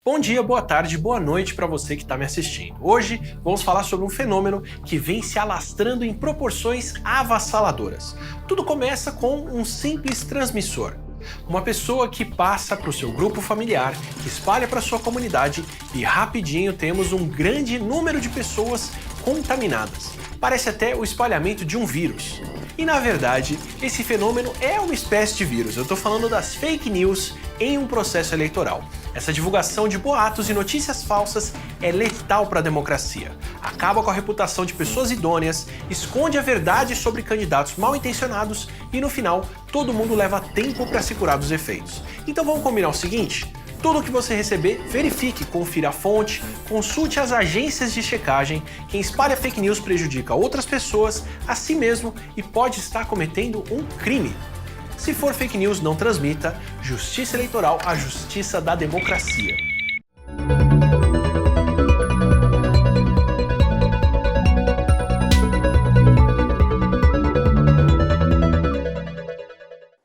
Bom dia, boa tarde, boa noite para você que está me assistindo. Hoje vamos falar sobre um fenômeno que vem se alastrando em proporções avassaladoras. Tudo começa com um simples transmissor. Uma pessoa que passa para o seu grupo familiar, que espalha para sua comunidade e rapidinho temos um grande número de pessoas contaminadas. Parece até o espalhamento de um vírus. E na verdade, esse fenômeno é uma espécie de vírus. Eu estou falando das fake news em um processo eleitoral. Essa divulgação de boatos e notícias falsas é letal para a democracia. Acaba com a reputação de pessoas idôneas, esconde a verdade sobre candidatos mal intencionados e no final todo mundo leva tempo para se curar dos efeitos. Então vamos combinar o seguinte? Tudo que você receber, verifique, confira a fonte, consulte as agências de checagem. Quem espalha fake news prejudica outras pessoas, a si mesmo e pode estar cometendo um crime. Se for fake news, não transmita. Justiça eleitoral, a justiça da democracia.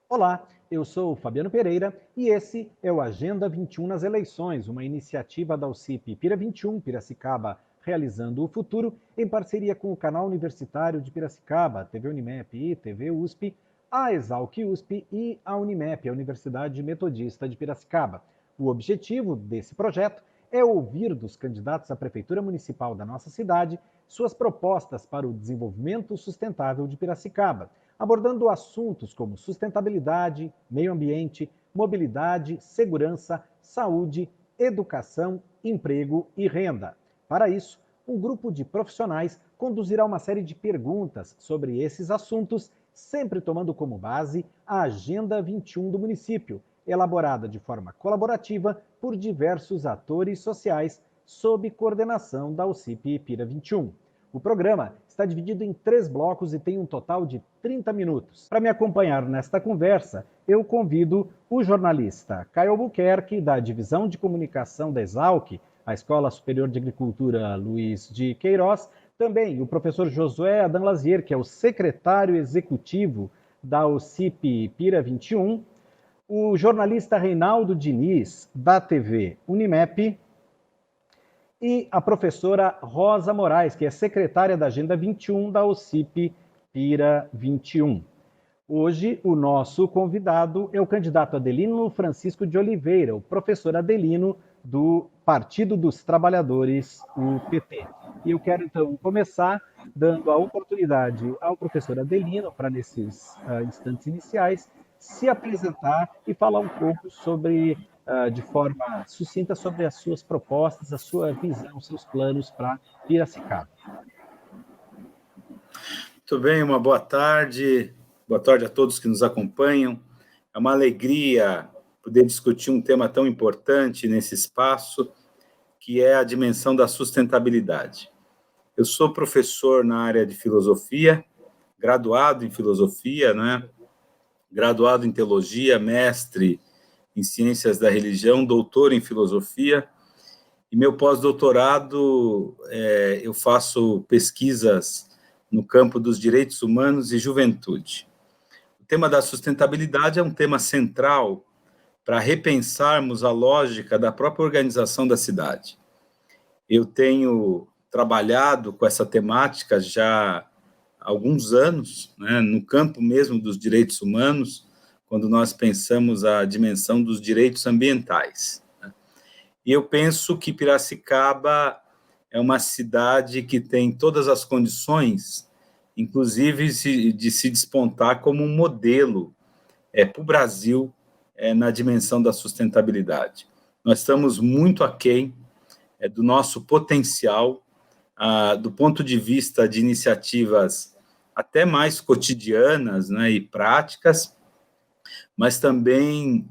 Olá, eu sou o Fabiano Pereira e esse é o Agenda 21 nas eleições, uma iniciativa da UCP Pira 21, Piracicaba, realizando o futuro em parceria com o canal universitário de Piracicaba, TV Unimep e TV USP, a Exalc USP e a Unimep, a Universidade Metodista de Piracicaba. O objetivo desse projeto é ouvir dos candidatos à Prefeitura Municipal da nossa cidade suas propostas para o desenvolvimento sustentável de Piracicaba, abordando assuntos como sustentabilidade, meio ambiente, mobilidade, segurança, saúde, educação, emprego e renda. Para isso, um grupo de profissionais conduzirá uma série de perguntas sobre esses assuntos, sempre tomando como base a Agenda 21 do município, elaborada de forma colaborativa por diversos atores sociais, sob coordenação da UCP Pira 21. O programa está dividido em 3 blocos e tem um total de 30 minutos. Para me acompanhar nesta conversa, eu convido o jornalista Caio Albuquerque, da Divisão de Comunicação da Exalc, a Escola Superior de Agricultura Luiz de Queiroz, também o professor Josué Adam Lazier, que é o secretário executivo da UCP Pira 21, o jornalista Reinaldo Diniz, da TV Unimep, e a professora Rosa Moraes, que é secretária da Agenda 21 da UCP Pira 21. Hoje, o nosso convidado é o candidato Adelino Francisco de Oliveira, o professor Adelino do Partido dos Trabalhadores, o PT. E eu quero, então, começar dando a oportunidade ao professor Adelino, para nesses instantes iniciais, se apresentar e falar um pouco sobre, de forma sucinta, sobre as suas propostas, a sua visão, os seus planos para Piracicaba. Muito bem, uma boa tarde a todos que nos acompanham. É uma alegria poder discutir um tema tão importante nesse espaço, que é a dimensão da sustentabilidade. Eu sou professor na área de filosofia, graduado em filosofia, graduado em teologia, mestre em ciências da religião, doutor em filosofia, e meu pós-doutorado, eu faço pesquisas no campo dos direitos humanos e juventude. O tema da sustentabilidade é um tema central para repensarmos a lógica da própria organização da cidade. Eu tenho trabalhado com essa temática já há alguns anos, no campo mesmo dos direitos humanos, quando nós pensamos a dimensão dos direitos ambientais. E eu penso que Piracicaba é uma cidade que tem todas as condições, inclusive de se despontar como um modelo para o Brasil na dimensão da sustentabilidade. Nós estamos muito aquém do nosso potencial, do ponto de vista de iniciativas até mais cotidianas e práticas, mas também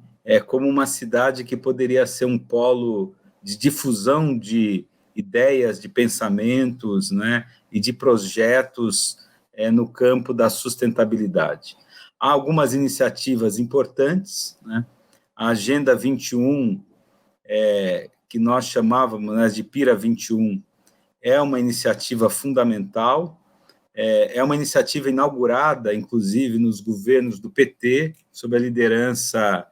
como uma cidade que poderia ser um polo de difusão de ideias, de pensamentos e de projetos no campo da sustentabilidade. Há algumas iniciativas importantes, a Agenda 21, que nós chamávamos de Pira 21, é uma iniciativa fundamental, é uma iniciativa inaugurada, inclusive, nos governos do PT, sob a liderança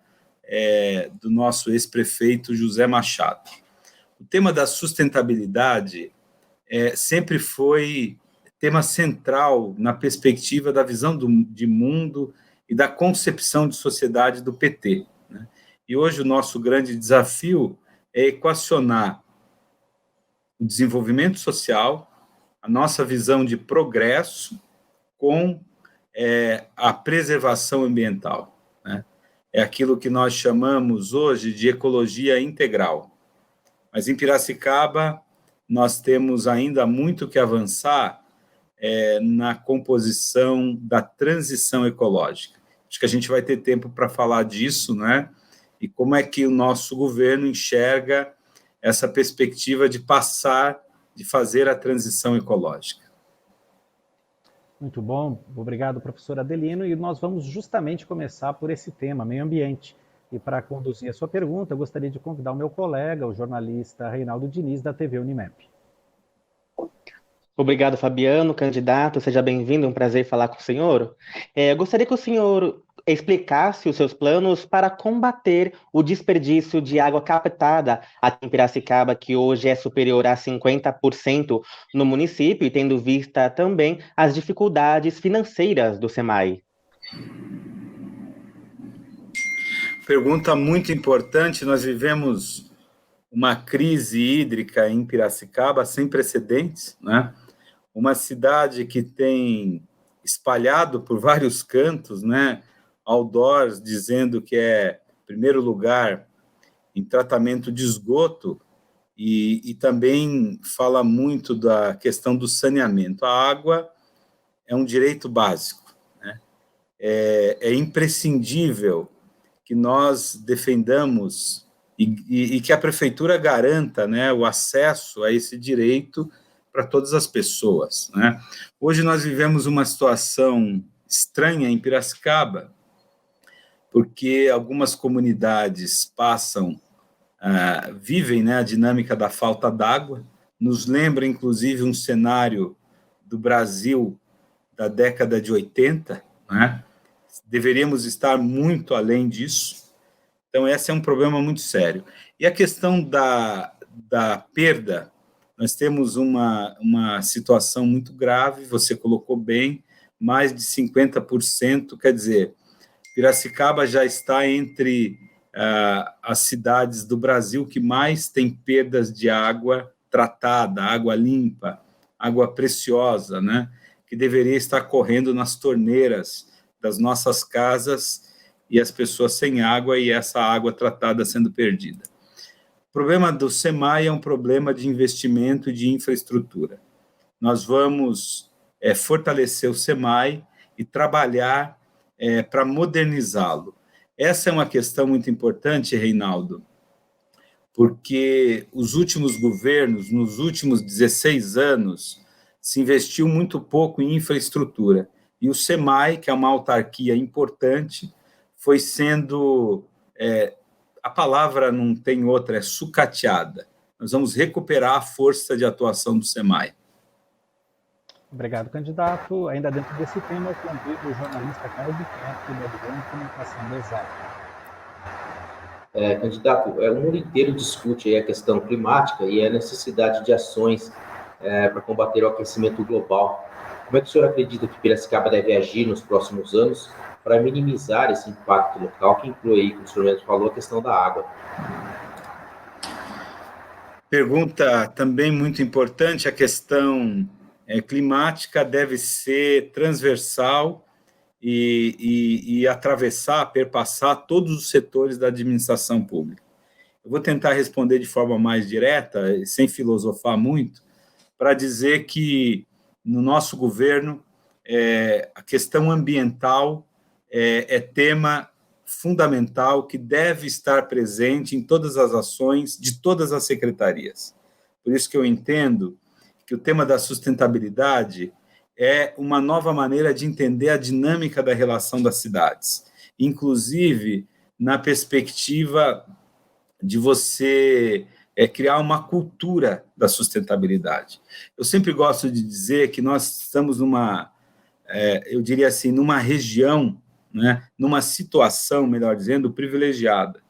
do nosso ex-prefeito José Machado. o tema da sustentabilidade sempre foi tema central na perspectiva da visão de mundo e da concepção de sociedade do PT, né? E hoje o nosso grande desafio é equacionar o desenvolvimento social, a nossa visão de progresso com a preservação ambiental, né? É aquilo que nós chamamos hoje de ecologia integral. Mas em Piracicaba, nós temos ainda muito que avançar na composição da transição ecológica. Acho que a gente vai ter tempo para falar disso, né? E como é que o nosso governo enxerga essa perspectiva de fazer a transição ecológica. Muito bom, obrigado, professor Adelino, e nós vamos justamente começar por esse tema, meio ambiente. E para conduzir a sua pergunta, eu gostaria de convidar o meu colega, o jornalista Reinaldo Diniz, da TV Unimap. Obrigado, Fabiano, candidato, seja bem-vindo, é um prazer falar com o senhor. Eu gostaria que o senhor explicasse os seus planos para combater o desperdício de água captada aqui em Piracicaba, que hoje é superior a 50% no município, e tendo vista também as dificuldades financeiras do SEMAI. Pergunta muito importante. Nós vivemos uma crise hídrica em Piracicaba sem precedentes, né? Uma cidade que tem espalhado por vários cantos, né, outdoors dizendo que é primeiro lugar em tratamento de esgoto, e também fala muito da questão do saneamento. A água é um direito básico, né? É imprescindível que nós defendamos e que a prefeitura garanta, né, o acesso a esse direito para todas as pessoas, né? Hoje nós vivemos uma situação estranha em Piracicaba, porque algumas comunidades vivem, né, a dinâmica da falta d'água, nos lembra, inclusive, um cenário do Brasil da década de 80, né? Deveríamos estar muito além disso. Então, esse é um problema muito sério. E a questão da perda, nós temos uma situação muito grave, você colocou bem, mais de 50%, quer dizer, Piracicaba já está entre as cidades do Brasil que mais tem perdas de água tratada, água limpa, água preciosa, né? Que deveria estar correndo nas torneiras das nossas casas e as pessoas sem água e essa água tratada sendo perdida. O problema do SEMAI é um problema de investimento e de infraestrutura. Nós vamos fortalecer o SEMAI e trabalhar para modernizá-lo. Essa é uma questão muito importante, Reinaldo, porque os últimos governos, nos últimos 16 anos, se investiu muito pouco em infraestrutura. E o SEMAI, que é uma autarquia importante, foi sendo, a palavra não tem outra, é sucateada. Nós vamos recuperar a força de atuação do SEMAI. Obrigado, candidato. Ainda dentro desse tema, eu convido o jornalista Caio Buquerque, da Grande Comunicação da Exalc. Candidato, o mundo inteiro discute aí a questão climática e a necessidade de ações para combater o aquecimento global. Como é que o senhor acredita que Piracicaba deve agir nos próximos anos para minimizar esse impacto local, que inclui aí, como o senhor mesmo falou, a questão da água? Pergunta também muito importante. A questão climática deve ser transversal e atravessar, perpassar todos os setores da administração pública. Eu vou tentar responder de forma mais direta, sem filosofar muito, para dizer que no nosso governo a questão ambiental é tema fundamental que deve estar presente em todas as ações de todas as secretarias. Por isso que eu entendo que o tema da sustentabilidade é uma nova maneira de entender a dinâmica da relação das cidades, inclusive na perspectiva de você criar uma cultura da sustentabilidade. Eu sempre gosto de dizer que nós estamos eu diria assim, numa região, né, numa situação, melhor dizendo, privilegiada,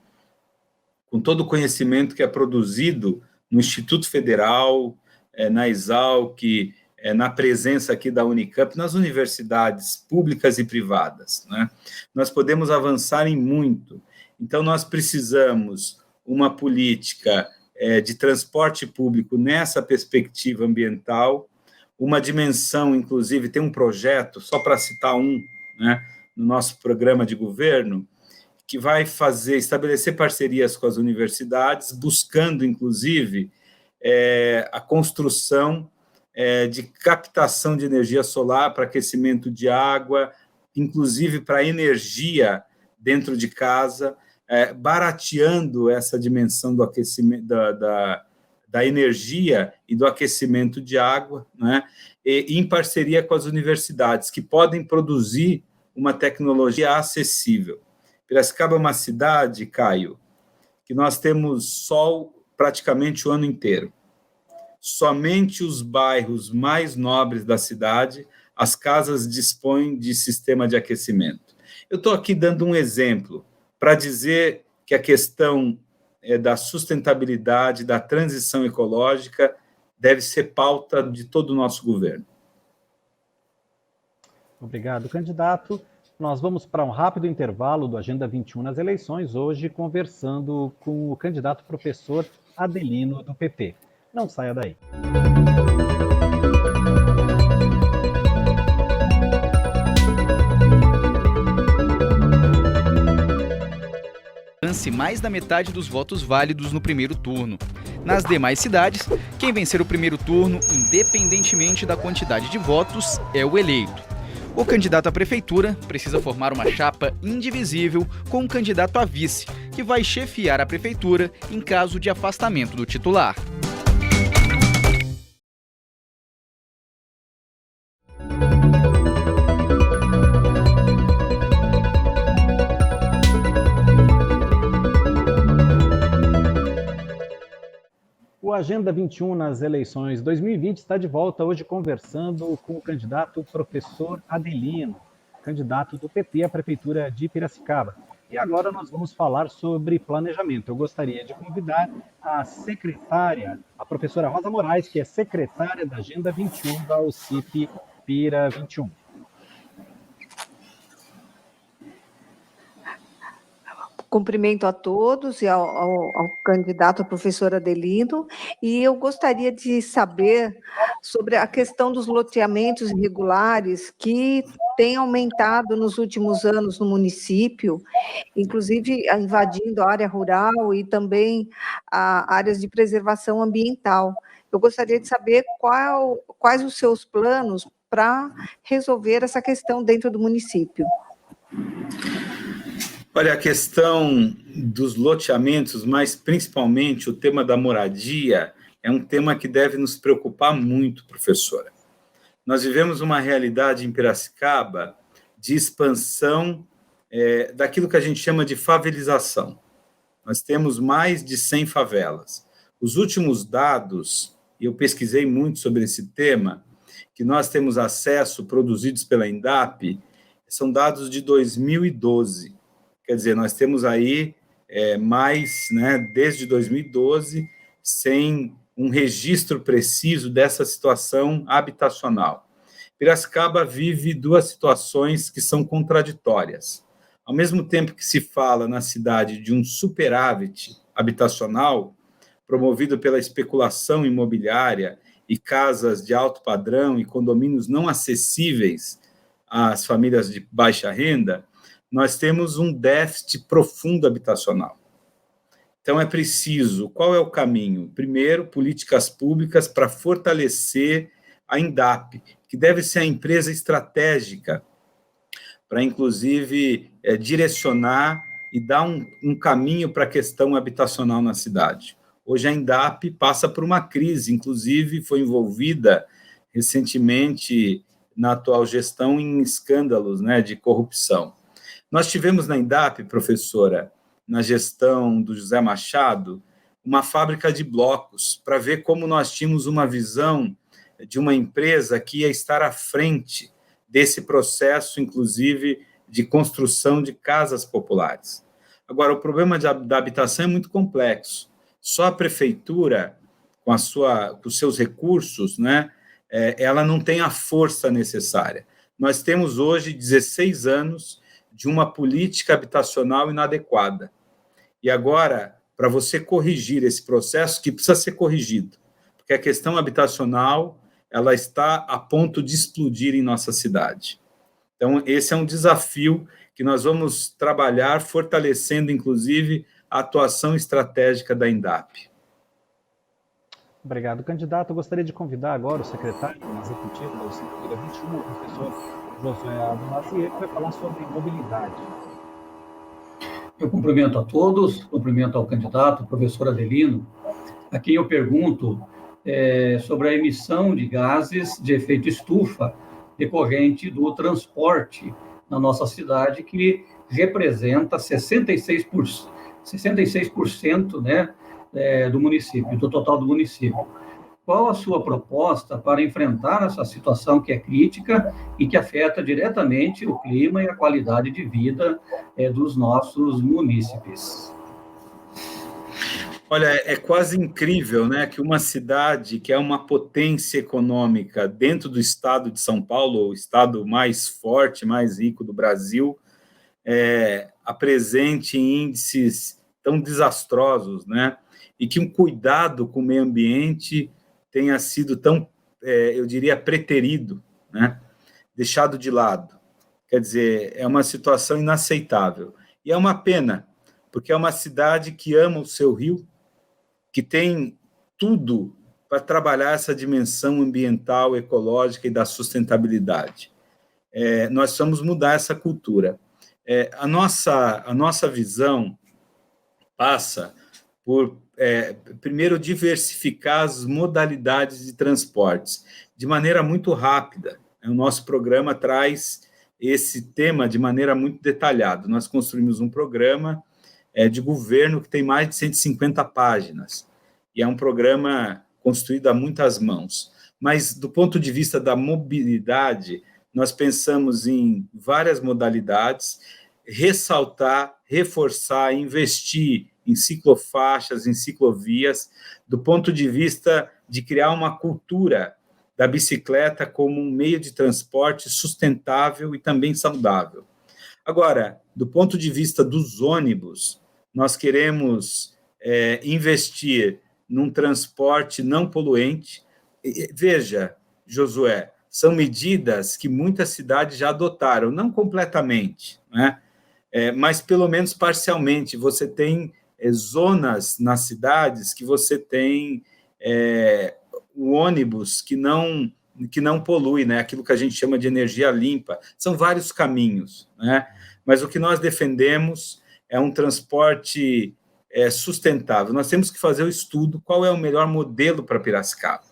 com todo o conhecimento que é produzido no Instituto Federal, na Exalc, na presença aqui da Unicamp, nas universidades públicas e privadas, né? Nós podemos avançar em muito. Então, nós precisamos uma política de transporte público nessa perspectiva ambiental, uma dimensão, inclusive, tem um projeto, só para citar um, né, no nosso programa de governo, que vai estabelecer parcerias com as universidades, buscando, inclusive, a construção de captação de energia solar para aquecimento de água, inclusive para energia dentro de casa, barateando essa dimensão do aquecimento da energia e do aquecimento de água, né? E em parceria com as universidades, que podem produzir uma tecnologia acessível. Piracicaba é uma cidade, Caio, que nós temos sol praticamente o ano inteiro. Somente os bairros mais nobres da cidade, as casas dispõem de sistema de aquecimento. Eu estou aqui dando um exemplo para dizer que a questão da sustentabilidade, da transição ecológica, deve ser pauta de todo o nosso governo. Obrigado, candidato. Nós vamos para um rápido intervalo do Agenda 21 nas eleições, hoje conversando com o candidato professor Adelino, do PP. Não saia daí. Mais da metade dos votos válidos no primeiro turno. Nas demais cidades, quem vencer o primeiro turno, independentemente da quantidade de votos, é o eleito. O candidato à prefeitura precisa formar uma chapa indivisível com um candidato a vice, que vai chefiar a prefeitura em caso de afastamento do titular. O Agenda 21 nas eleições 2020 está de volta hoje conversando com o candidato professor Adelino, candidato do PT à Prefeitura de Piracicaba. E agora nós vamos falar sobre planejamento. Eu gostaria de convidar a secretária, a professora Rosa Moraes, que é secretária da Agenda 21 da UCIP Pira 21. Cumprimento a todos e ao candidato a professor Adelino, e eu gostaria de saber sobre a questão dos loteamentos irregulares que tem aumentado nos últimos anos no município, inclusive invadindo a área rural e também áreas de preservação ambiental. Eu gostaria de saber quais os seus planos para resolver essa questão dentro do município. Olha, a questão dos loteamentos, mas principalmente o tema da moradia, é um tema que deve nos preocupar muito, professora. Nós vivemos uma realidade em Piracicaba de expansão daquilo que a gente chama de favelização. Nós temos mais de 100 favelas. Os últimos dados, e eu pesquisei muito sobre esse tema, que nós temos acesso, produzidos pela INDAP, são dados de 2012. Quer dizer, nós temos aí mais, né, desde 2012, sem um registro preciso dessa situação habitacional. Piracicaba vive duas situações que são contraditórias. Ao mesmo tempo que se fala na cidade de um superávit habitacional, promovido pela especulação imobiliária e casas de alto padrão e condomínios não acessíveis às famílias de baixa renda, nós temos um déficit profundo habitacional. Então, é preciso, qual é o caminho? Primeiro, políticas públicas para fortalecer a INDAP, que deve ser a empresa estratégica para, inclusive, direcionar e dar um caminho para a questão habitacional na cidade. Hoje, a INDAP passa por uma crise, inclusive foi envolvida recentemente na atual gestão em escândalos, né, de corrupção. Nós tivemos na INDAP, professora, na gestão do José Machado, uma fábrica de blocos, para ver como nós tínhamos uma visão de uma empresa que ia estar à frente desse processo, inclusive, de construção de casas populares. Agora, o problema da habitação é muito complexo. Só a prefeitura com os seus recursos, né, ela não tem a força necessária. Nós temos hoje 16 anos de uma política habitacional inadequada. E agora, para você corrigir esse processo, que precisa ser corrigido, porque a questão habitacional ela está a ponto de explodir em nossa cidade. Então, esse é um desafio que nós vamos trabalhar, fortalecendo, inclusive, a atuação estratégica da INDAP. Obrigado, candidato. Eu gostaria de convidar agora o secretário executivo da UCP 21, o professor Josué Abonazir, que vai falar sobre mobilidade. Eu cumprimento a todos, cumprimento ao candidato, professor Adelino, a quem eu pergunto sobre a emissão de gases de efeito estufa decorrente do transporte na nossa cidade, que representa 66%, né, do município, do total do município. Qual a sua proposta para enfrentar essa situação que é crítica e que afeta diretamente o clima e a qualidade de vida dos nossos munícipes? Olha, é quase incrível, né, que uma cidade que é uma potência econômica dentro do estado de São Paulo, o estado mais forte, mais rico do Brasil, apresente índices tão desastrosos, né, e que um cuidado com o meio ambiente tenha sido tão, eu diria, preterido, né, deixado de lado. Quer dizer, é uma situação inaceitável. E é uma pena, porque é uma cidade que ama o seu rio, que tem tudo para trabalhar essa dimensão ambiental, ecológica e da sustentabilidade. Nós vamos mudar essa cultura. A nossa visão passa por, primeiro, diversificar as modalidades de transportes de maneira muito rápida. O nosso programa traz esse tema de maneira muito detalhada. Nós construímos um programa de governo que tem mais de 150 páginas, e é um programa construído a muitas mãos. Mas, do ponto de vista da mobilidade, nós pensamos em várias modalidades, ressaltar, reforçar, investir em ciclofaixas, em ciclovias, do ponto de vista de criar uma cultura da bicicleta como um meio de transporte sustentável e também saudável. Agora, do ponto de vista dos ônibus, nós queremos investir num transporte não poluente. Veja, Josué, são medidas que muitas cidades já adotaram, não completamente, né? Mas pelo menos parcialmente. Você tem zonas nas cidades que você tem o ônibus que não polui, né? Aquilo que a gente chama de energia limpa. São vários caminhos, né? Mas o que nós defendemos é um transporte sustentável. Nós temos que fazer o estudo, qual é o melhor modelo para Piracicaba.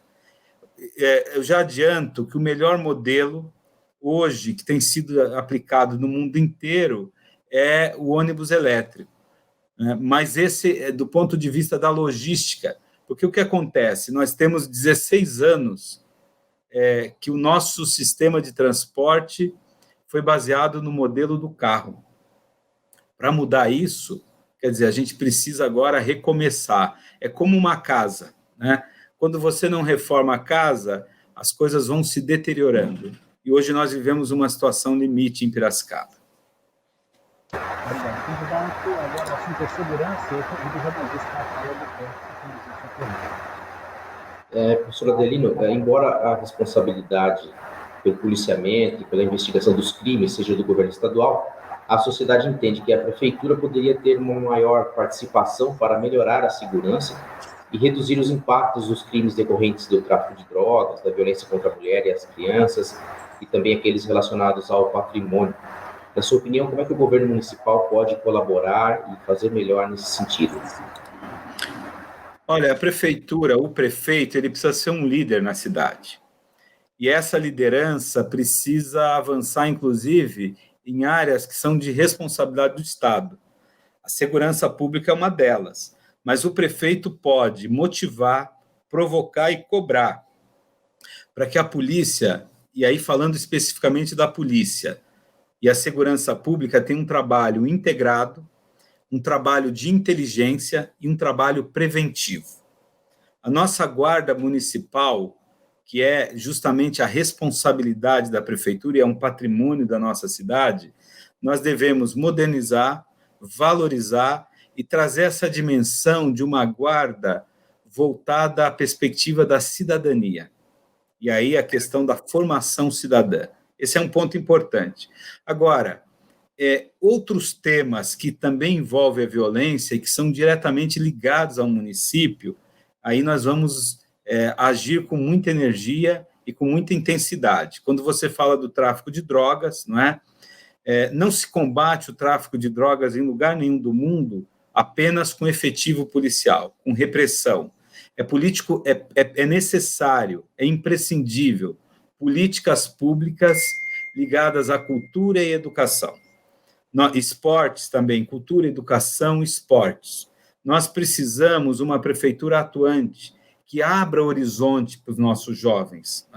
Eu já adianto que o melhor modelo, hoje, que tem sido aplicado no mundo inteiro, é o ônibus elétrico. Mas esse é do ponto de vista da logística, porque o que acontece? Nós temos 16 anos que o nosso sistema de transporte foi baseado no modelo do carro. Para mudar isso, quer dizer, a gente precisa agora recomeçar. É como uma casa, né? Quando você não reforma a casa, as coisas vão se deteriorando. E hoje nós vivemos uma situação limite em Piracicaba. Obrigado, candidato. Agora, o assunto é segurança. Eu convido o jornalista Rafael Albuquerque. Professor Adelino, embora a responsabilidade pelo policiamento e pela investigação dos crimes seja do governo estadual, a sociedade entende que a prefeitura poderia ter uma maior participação para melhorar a segurança e reduzir os impactos dos crimes decorrentes do tráfico de drogas, da violência contra a mulher e as crianças, e também aqueles relacionados ao patrimônio. Na sua opinião, como é que o governo municipal pode colaborar e fazer melhor nesse sentido? Olha, a prefeitura, o prefeito, ele precisa ser um líder na cidade. E essa liderança precisa avançar, inclusive, em áreas que são de responsabilidade do Estado. A segurança pública é uma delas, mas o prefeito pode motivar, provocar e cobrar para que a polícia, e aí falando especificamente da polícia, e a segurança pública tenha um trabalho integrado, um trabalho de inteligência e um trabalho preventivo. A nossa guarda municipal, que é justamente a responsabilidade da prefeitura e é um patrimônio da nossa cidade, nós devemos modernizar, valorizar e trazer essa dimensão de uma guarda voltada à perspectiva da cidadania. E aí a questão da formação cidadã. Esse é um ponto importante. Agora, outros temas que também envolvem a violência e que são diretamente ligados ao município, aí nós vamos agir com muita energia e com muita intensidade. Quando você fala do tráfico de drogas, não se combate o tráfico de drogas em lugar nenhum do mundo apenas com efetivo policial, com repressão. É necessário, é imprescindível políticas públicas ligadas à cultura e educação. Esportes também, cultura, educação, esportes. Nós precisamos uma prefeitura atuante que abra horizonte para os nossos jovens.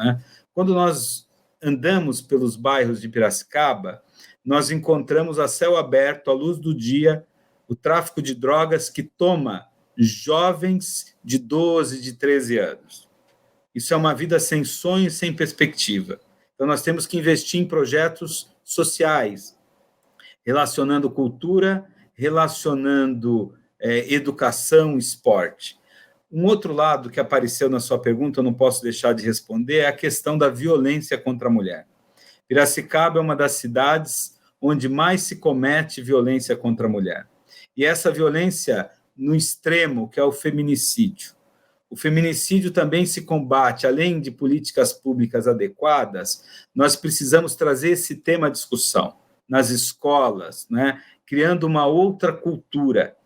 Quando nós andamos pelos bairros de Piracicaba, nós encontramos a céu aberto, à luz do dia, o tráfico de drogas que toma jovens de 12, de 13 anos. Isso é uma vida sem sonho e sem perspectiva. Então, nós temos que investir em projetos sociais, relacionando cultura, relacionando educação, esporte. Um outro lado que apareceu na sua pergunta, eu não posso deixar de responder, é a questão da violência contra a mulher. Piracicaba é uma das cidades onde mais se comete violência contra a mulher. E essa violência no extremo, que é o feminicídio. O feminicídio também se combate, além de políticas públicas adequadas, nós precisamos trazer esse tema à discussão nas escolas, criando uma outra cultura.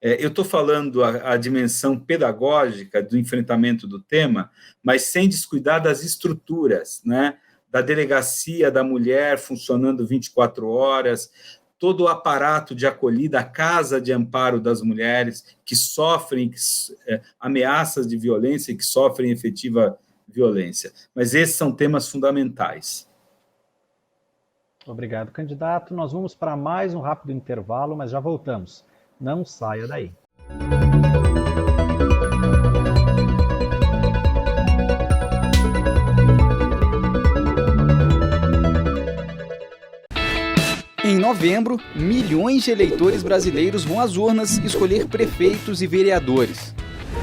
Eu estou falando a dimensão pedagógica do enfrentamento do tema, mas sem descuidar das estruturas, da delegacia da mulher funcionando 24 horas, todo o aparato de acolhida, a casa de amparo das mulheres que sofrem ameaças de violência e que sofrem efetiva violência. Mas esses são temas fundamentais. Obrigado, candidato. Nós vamos para mais um rápido intervalo, mas já voltamos. Não saia daí. Em novembro, milhões de eleitores brasileiros vão às urnas escolher prefeitos e vereadores.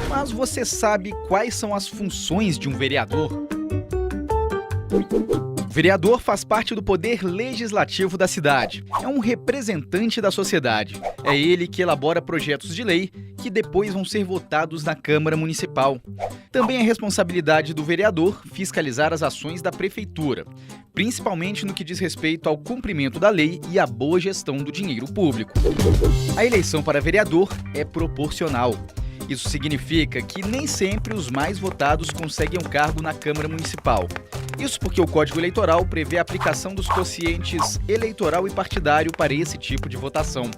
Mas você sabe quais são as funções de um vereador? O vereador faz parte do poder legislativo da cidade. É um representante da sociedade. É ele que elabora projetos de lei que depois vão ser votados na Câmara Municipal. Também é responsabilidade do vereador fiscalizar as ações da prefeitura, principalmente no que diz respeito ao cumprimento da lei e à boa gestão do dinheiro público. A eleição para vereador é proporcional. Isso significa que nem sempre os mais votados conseguem um cargo na Câmara Municipal. Isso porque o Código Eleitoral prevê a aplicação dos quocientes eleitoral e partidário para esse tipo de votação.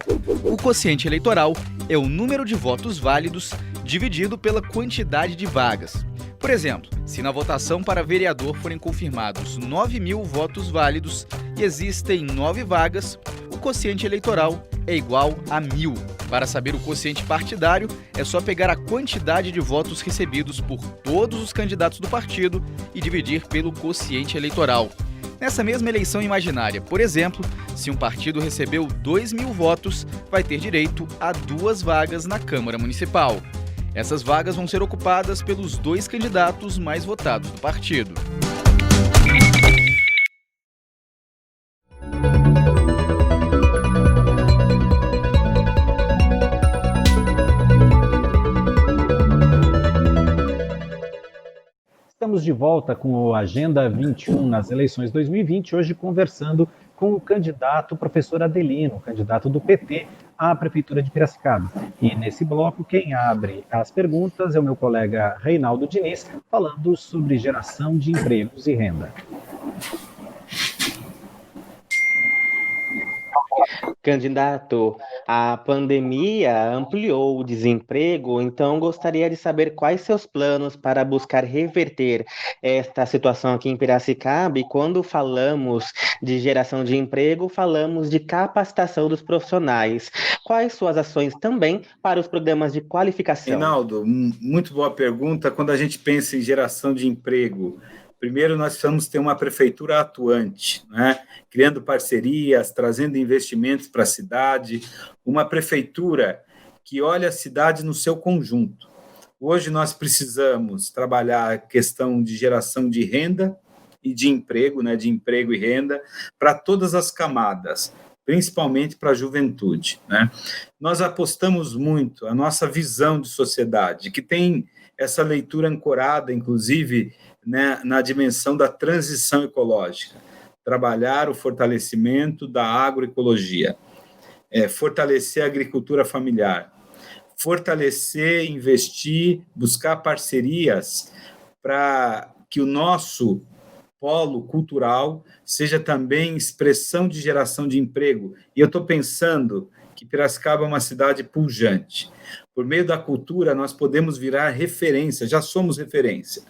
O quociente eleitoral é o número de votos válidos dividido pela quantidade de vagas. Por exemplo, se na votação para vereador forem confirmados 9.000 votos válidos e existem 9 vagas, o quociente eleitoral é igual a 1.000. Para saber o quociente partidário, é só pegar a quantidade de votos recebidos por todos os candidatos do partido e dividir pelo quociente eleitoral. Nessa mesma eleição imaginária, por exemplo, se um partido recebeu 2.000 votos, vai ter direito a 2 vagas na Câmara Municipal. Essas vagas vão ser ocupadas pelos 2 candidatos mais votados do partido. Estamos de volta com o Agenda 21 nas eleições 2020, hoje conversando com o candidato professor Adelino, candidato do PT à Prefeitura de Piracicaba. E nesse bloco, quem abre as perguntas é o meu colega Reinaldo Diniz, falando sobre geração de empregos e renda. Candidato, A pandemia ampliou o desemprego, então gostaria de saber quais seus planos para buscar reverter esta situação aqui em Piracicaba. E quando falamos de geração de emprego, falamos de capacitação dos profissionais. Quais suas ações também para os programas de qualificação? Reinaldo, muito boa pergunta. Quando a gente pensa em geração de emprego, primeiro nós precisamos ter uma prefeitura atuante, né? Criando parcerias, trazendo investimentos para a cidade, uma prefeitura que olha a cidade no seu conjunto. Hoje nós precisamos trabalhar a questão de geração de renda e de emprego, né? De emprego e renda para todas as camadas, principalmente para a juventude, né? Nós apostamos muito a nossa visão de sociedade, que tem essa leitura ancorada, inclusive, né, na dimensão da transição ecológica, trabalhar o fortalecimento da agroecologia, fortalecer a agricultura familiar, fortalecer, investir, buscar parcerias para que o nosso polo cultural seja também expressão de geração de emprego. E eu estou pensando que Piracicaba é uma cidade pujante. Por meio da cultura, nós podemos virar referência, já somos referência,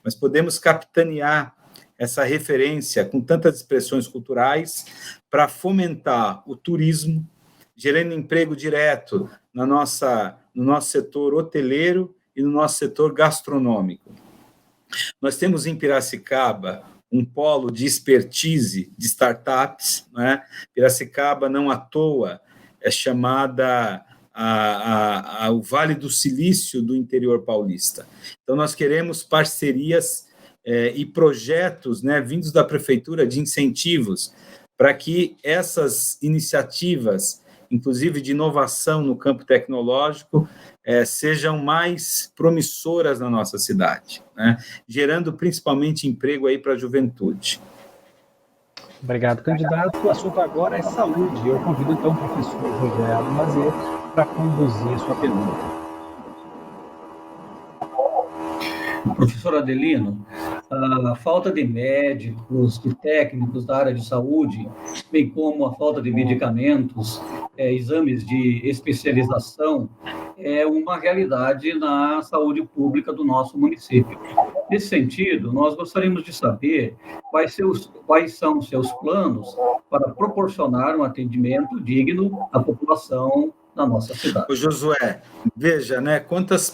mas podemos capitanear essa referência com tantas expressões culturais para fomentar o turismo, gerando emprego direto no nosso setor hoteleiro e no nosso setor gastronômico. Nós temos em Piracicaba um polo de expertise de startups, né? Piracicaba, não à toa, é chamada o Vale do Silício do interior paulista. Então, nós queremos parcerias e projetos, né, vindos da prefeitura de incentivos para que essas iniciativas, inclusive de inovação no campo tecnológico, sejam mais promissoras na nossa cidade, né? Gerando principalmente emprego aí para a juventude. Obrigado, candidato. O assunto agora é saúde. Eu convido então o professor José Almazer para conduzir sua pergunta. Professor Adelino, a falta de médicos, de técnicos da área de saúde, bem como a falta de medicamentos, exames de especialização, é uma realidade na saúde pública do nosso município. Nesse sentido, nós gostaríamos de saber quais são os seus planos para proporcionar um atendimento digno à população da nossa cidade. Ô Josué, veja, né, quantas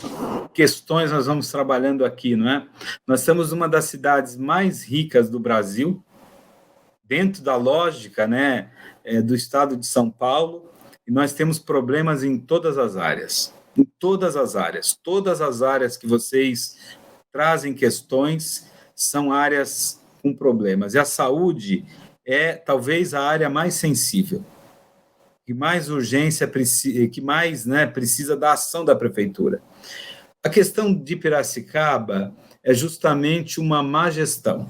questões nós vamos trabalhando aqui, não é? Nós somos uma das cidades mais ricas do Brasil, dentro da lógica, né, do estado de São Paulo, e nós temos problemas em todas as áreas. Em todas as áreas que vocês trazem questões são áreas com problemas. E a saúde é talvez a área mais sensível, que mais urgência, que mais, né, precisa da ação da prefeitura. A questão de Piracicaba é justamente uma má gestão.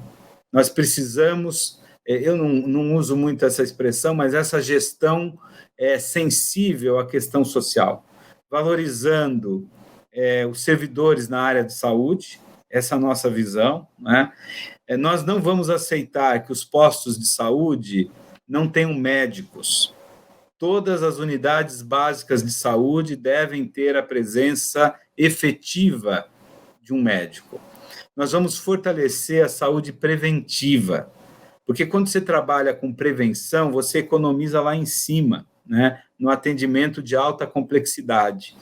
Nós precisamos, eu não uso muito essa expressão, mas essa gestão é sensível à questão social, valorizando os servidores na área de saúde, essa é a nossa visão, né? Nós não vamos aceitar que os postos de saúde não tenham médicos. Todas as unidades básicas de saúde devem ter a presença efetiva de um médico. Nós vamos fortalecer a saúde preventiva, porque quando você trabalha com prevenção, você economiza lá em cima, né, no atendimento de alta complexidade.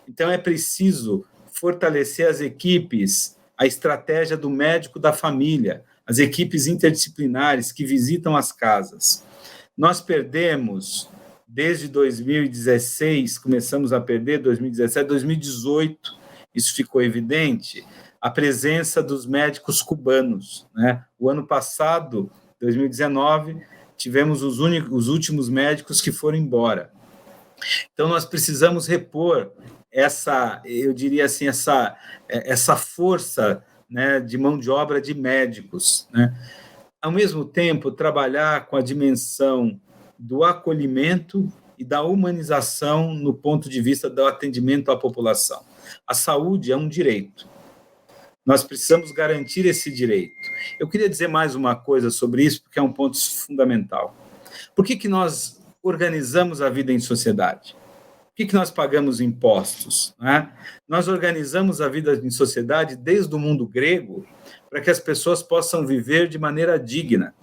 Então, é preciso fortalecer as equipes, a estratégia do médico da família, as equipes interdisciplinares que visitam as casas. Nós perdemos... Desde 2016, começamos a perder, 2017, 2018, isso ficou evidente, a presença dos médicos cubanos, né? O ano passado, 2019, tivemos os últimos médicos que foram embora. Então, nós precisamos repor eu diria assim, essa força, né, de mão de obra de médicos, né? Ao mesmo tempo, trabalhar com a dimensão do acolhimento e da humanização no ponto de vista do atendimento à população. A saúde é um direito. Nós precisamos garantir esse direito. Eu queria dizer mais uma coisa sobre isso, porque é um ponto fundamental. Por que nós organizamos a vida em sociedade? Por que nós pagamos impostos? Né? Nós organizamos a vida em sociedade desde o mundo grego para que as pessoas possam viver de maneira digna.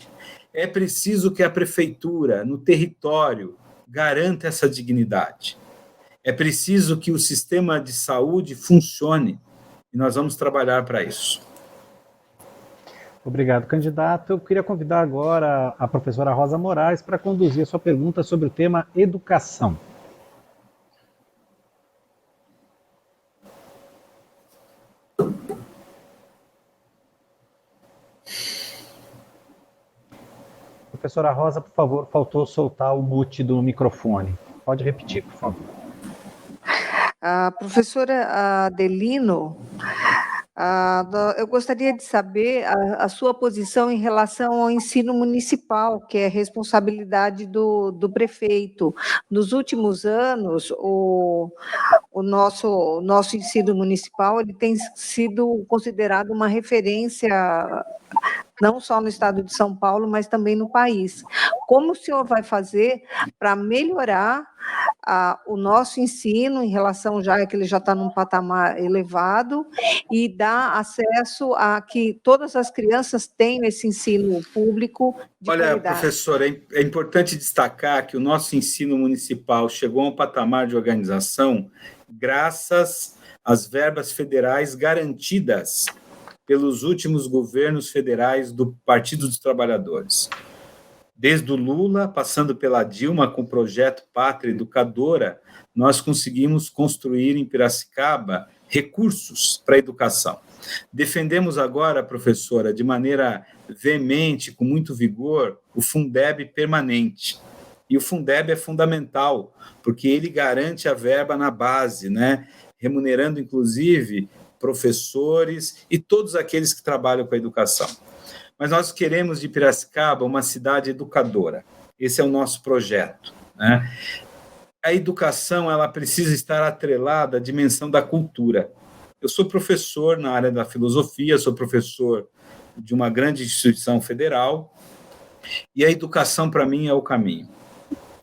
É preciso que a prefeitura, no território, garanta essa dignidade. É preciso que o sistema de saúde funcione, e nós vamos trabalhar para isso. Obrigado, candidato. Eu queria convidar agora a professora Rosa Moraes para conduzir a sua pergunta sobre o tema educação. Professora Rosa, por favor, faltou soltar o mute do microfone. Pode repetir, por favor. A professora Adelino, eu gostaria de saber a sua posição em relação ao ensino municipal, que é responsabilidade do prefeito. Nos últimos anos, o nosso ensino municipal ele tem sido considerado uma referência não só no estado de São Paulo, mas também no país. Como o senhor vai fazer para melhorar o nosso ensino em relação já que ele já está num patamar elevado e dar acesso a que todas as crianças tenham esse ensino público de qualidade? Professora, é importante destacar que o nosso ensino municipal chegou a um patamar de organização graças às verbas federais garantidas pelos últimos governos federais do Partido dos Trabalhadores. Desde o Lula, passando pela Dilma, com o projeto Pátria Educadora, nós conseguimos construir em Piracicaba recursos para a educação. Defendemos agora, professora, de maneira veemente, com muito vigor, o Fundeb permanente. E o Fundeb é fundamental, porque ele garante a verba na base, né? Remunerando, inclusive, professores e todos aqueles que trabalham com a educação. Mas nós queremos de Piracicaba uma cidade educadora. Esse é o nosso projeto, né? A educação ela precisa estar atrelada à dimensão da cultura. Eu sou professor na área da filosofia, sou professor de uma grande instituição federal, e a educação, para mim, é o caminho.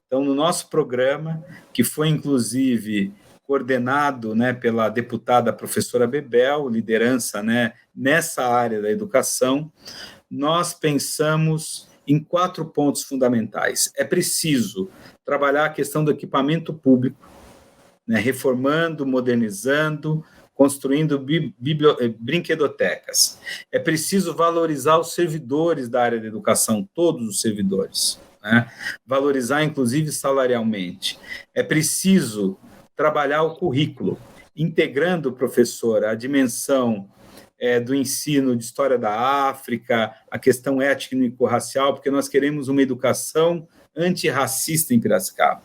Então, no nosso programa, que foi, inclusive, coordenado, né, pela deputada professora Bebel, liderança, né, nessa área da educação, nós pensamos em 4 pontos fundamentais. É preciso trabalhar a questão do equipamento público, né, reformando, modernizando, construindo brinquedotecas. É preciso valorizar os servidores da área da educação, todos os servidores, né, valorizar, inclusive, salarialmente. É preciso trabalhar o currículo, integrando, professora, a dimensão do ensino de história da África, a questão étnico-racial, porque nós queremos uma educação antirracista em Piracicaba.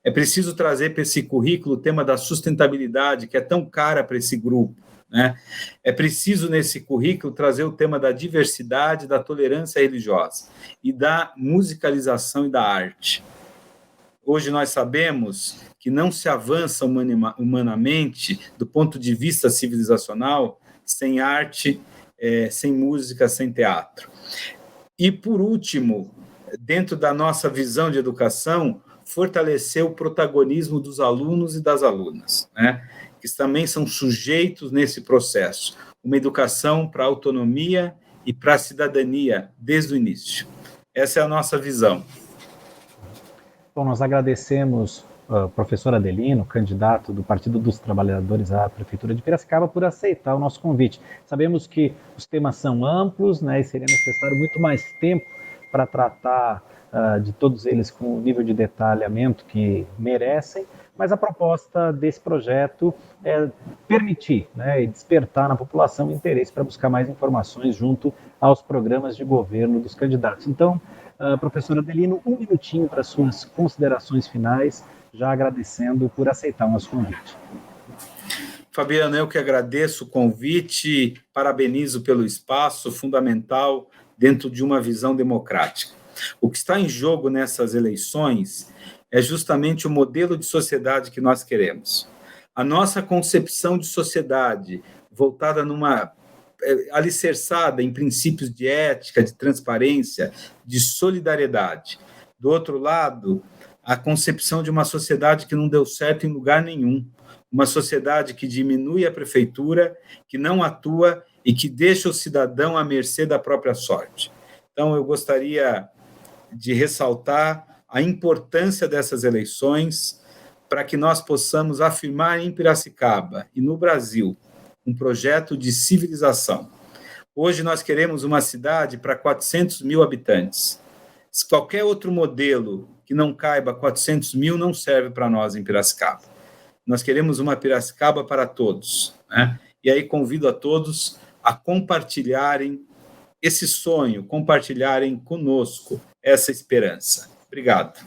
É preciso trazer para esse currículo o tema da sustentabilidade, que é tão cara para esse grupo, né? É preciso, nesse currículo, trazer o tema da diversidade, da tolerância religiosa e da musicalização e da arte. Hoje nós sabemos que não se avança humanamente, do ponto de vista civilizacional, sem arte, sem música, sem teatro. E, por último, dentro da nossa visão de educação, fortalecer o protagonismo dos alunos e das alunas, né, que também são sujeitos nesse processo. Uma educação para a autonomia e para a cidadania, desde o início. Essa é a nossa visão. Bom, nós agradecemos ao professor Adelino, candidato do Partido dos Trabalhadores à Prefeitura de Piracicaba, por aceitar o nosso convite. Sabemos que os temas são amplos, né, e seria necessário muito mais tempo para tratar de todos eles com o nível de detalhamento que merecem, mas a proposta desse projeto é permitir, né, e despertar na população interesse para buscar mais informações junto aos programas de governo dos candidatos. Então, professor Adelino, 1 minutinho para suas considerações finais, já agradecendo por aceitar o nosso convite. Fabiano, eu que agradeço o convite, parabenizo pelo espaço fundamental dentro de uma visão democrática. O que está em jogo nessas eleições é justamente o modelo de sociedade que nós queremos. A nossa concepção de sociedade voltada alicerçada em princípios de ética, de transparência, de solidariedade. Do outro lado, a concepção de uma sociedade que não deu certo em lugar nenhum, uma sociedade que diminui a prefeitura, que não atua e que deixa o cidadão à mercê da própria sorte. Então, eu gostaria de ressaltar a importância dessas eleições para que nós possamos afirmar em Piracicaba e no Brasil um projeto de civilização. Hoje nós queremos uma cidade para 400 mil habitantes. Se qualquer outro modelo que não caiba 400 mil não serve para nós em Piracicaba. Nós queremos uma Piracicaba para todos, né? E aí convido a todos a compartilharem esse sonho, compartilharem conosco essa esperança. Obrigado.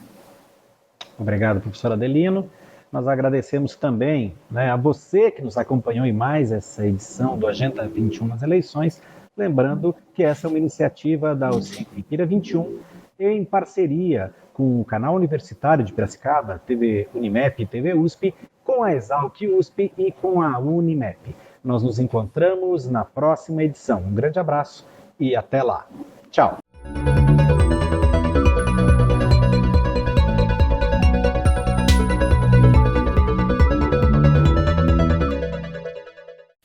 Obrigado, professor Adelino. Nós agradecemos também, a você que nos acompanhou em mais essa edição do Agenda 21 nas eleições, lembrando que essa é uma iniciativa da UCIP Pira 21, em parceria com o Canal Universitário de Piracicaba, TV Unimep e TV USP, com a Exalc USP e com a Unimep. Nós nos encontramos na próxima edição. Um grande abraço e até lá. Tchau.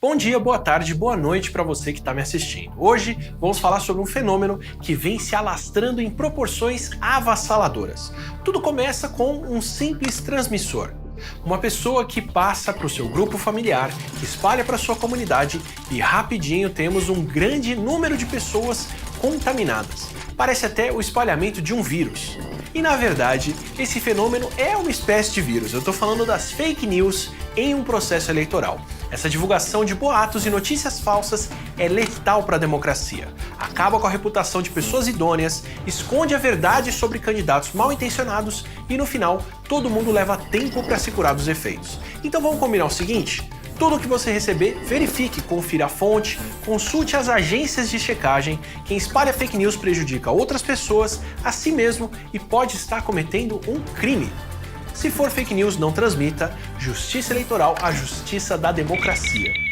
Bom dia, boa tarde, boa noite para você que está me assistindo. Hoje vamos falar sobre um fenômeno que vem se alastrando em proporções avassaladoras. Tudo começa com um simples transmissor. Uma pessoa que passa para o seu grupo familiar, que espalha para a sua comunidade e rapidinho temos um grande número de pessoas contaminadas. Parece até o espalhamento de um vírus. E na verdade, esse fenômeno é uma espécie de vírus. Eu estou falando das fake news em um processo eleitoral. Essa divulgação de boatos e notícias falsas é letal para a democracia. Acaba com a reputação de pessoas idôneas, esconde a verdade sobre candidatos mal intencionados e no final todo mundo leva tempo para se curar dos efeitos. Então vamos combinar o seguinte? Tudo que você receber, verifique, confira a fonte, consulte as agências de checagem. Quem espalha fake news prejudica outras pessoas, a si mesmo e pode estar cometendo um crime. Se for fake news, não transmita. Justiça eleitoral, a justiça da democracia.